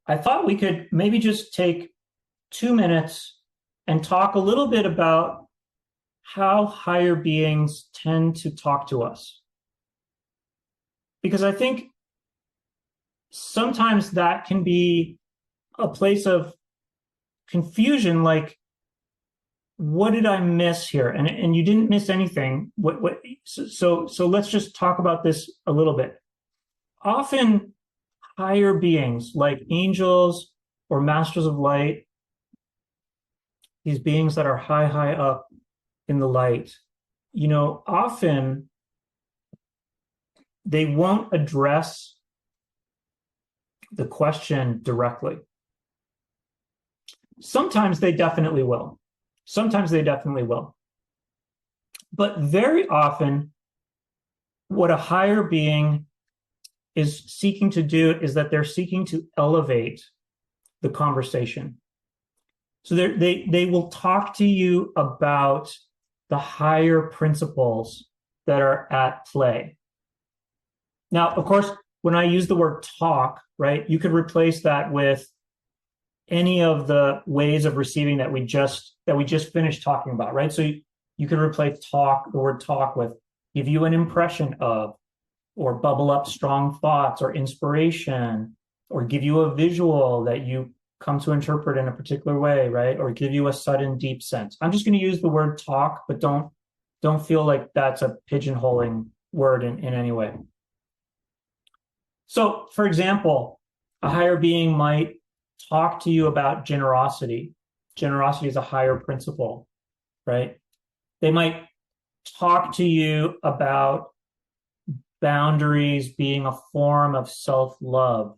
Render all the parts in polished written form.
I thought we could maybe just take 2 minutes and talk a little bit about how higher beings tend to talk to us. Because I think sometimes that can be a place of confusion, like, what did I miss here? And you didn't miss anything. So let's just talk about this a little bit. Often higher beings like angels or masters of light, these beings that are high up in the light, often they won't address the question directly. Sometimes they definitely will. But very often, what a higher being is seeking to do is that they're seeking to elevate the conversation. So they will talk to you about the higher principles that are at play. Now, of course, when I use the word talk, right, you could replace that with any of the ways of receiving that we just finished talking about, right? So you could replace the word talk with give you an impression of, or bubble up strong thoughts or inspiration, or give you a visual that you come to interpret in a particular way, right? Or give you a sudden deep sense. I'm just going to use the word talk, but don't feel like that's a pigeonholing word in any way. So, for example, a higher being might talk to you about generosity. Generosity is a higher principle, right? They might talk to you about boundaries being a form of self-love.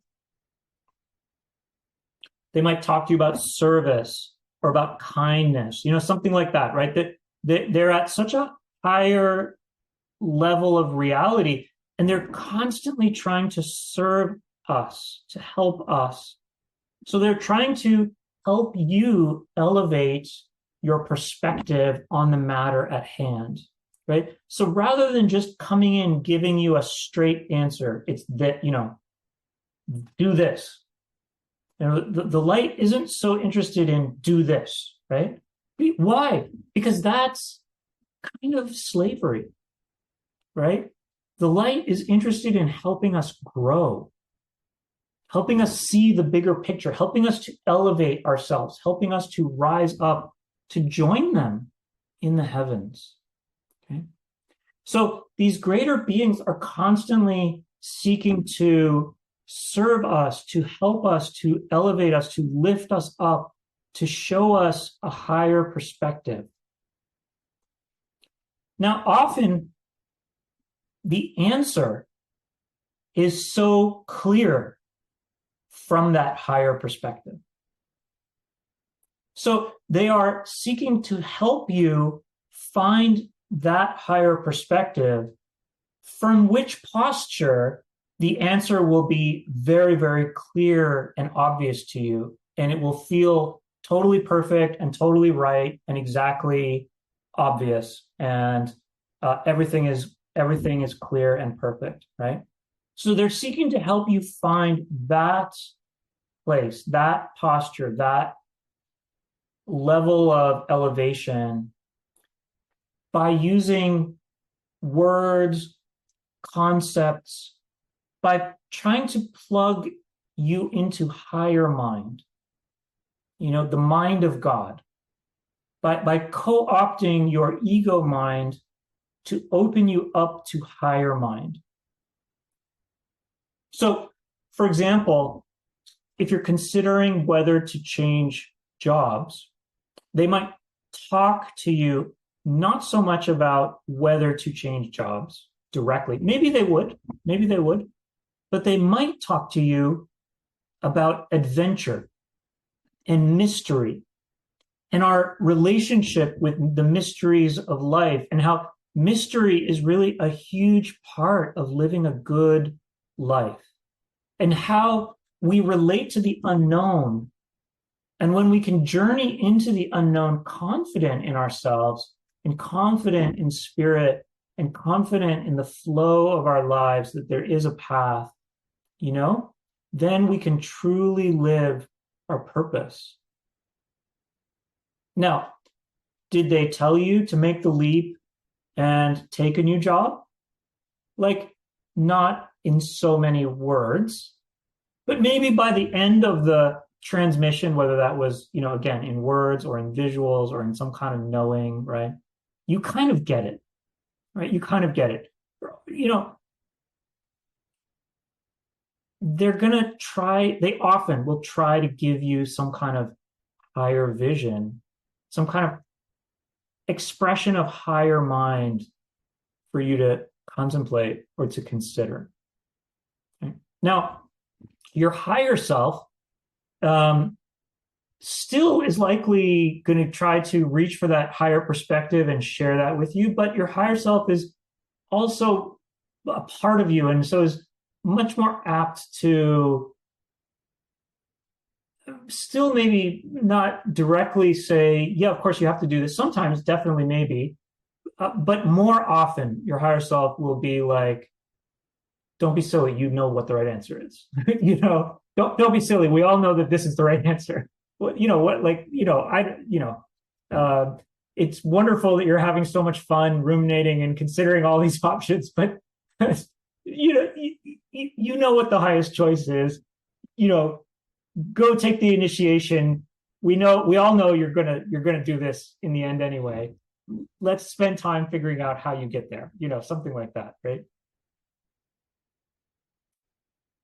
They might talk to you about service or about kindness, something like that, right? That they're at such a higher level of reality, and they're constantly trying to serve us, to help us. So they're trying to help you elevate your perspective on the matter at hand, right? So rather than just coming in, giving you a straight answer, it's that, do this. The light isn't so interested in do this, right? Why? Because that's kind of slavery, right? The light is interested in helping us grow, helping us see the bigger picture, helping us to elevate ourselves, helping us to rise up, to join them in the heavens. Okay? So these greater beings are constantly seeking to serve us, to help us, to elevate us, to lift us up, to show us a higher perspective. Now, often the answer is so clear from that higher perspective. So they are seeking to help you find that higher perspective, from which posture the answer will be very, very clear and obvious to you, and it will feel totally perfect and totally right and exactly obvious, and everything is clear and perfect, right? So they're seeking to help you find that place, that posture, that level of elevation by using words, concepts, by trying to plug you into higher mind, the mind of God, by co-opting your ego mind to open you up to higher mind. So, for example, if you're considering whether to change jobs, they might talk to you not so much about whether to change jobs directly. Maybe they would, but they might talk to you about adventure and mystery and our relationship with the mysteries of life, and how mystery is really a huge part of living a good life, and how we relate to the unknown. And when we can journey into the unknown confident in ourselves and confident in spirit and confident in the flow of our lives, that there is a path, then we can truly live our purpose. Now, did they tell you to make the leap and take a new job? Like, not in so many words, but maybe by the end of the transmission, whether that was, again, in words or in visuals or in some kind of knowing, right? You kind of get it, right? You kind of get it. They're going to try, they often will try to give you some kind of higher vision, some kind of expression of higher mind for you to contemplate or to consider. Okay? Now, your higher self still is likely going to try to reach for that higher perspective and share that with you, but your higher self is also a part of you, and so is much more apt to still maybe not directly say, yeah, of course you have to do this. Sometimes, definitely, maybe, but more often, your higher self will be like, "Don't be silly. You know what the right answer is. Don't be silly. We all know that this is the right answer. It's wonderful that you're having so much fun ruminating and considering all these options, but you know what the highest choice is. Go take the initiation. We all know you're gonna do this in the end anyway. Let's spend time figuring out how you get there. Something like that, right?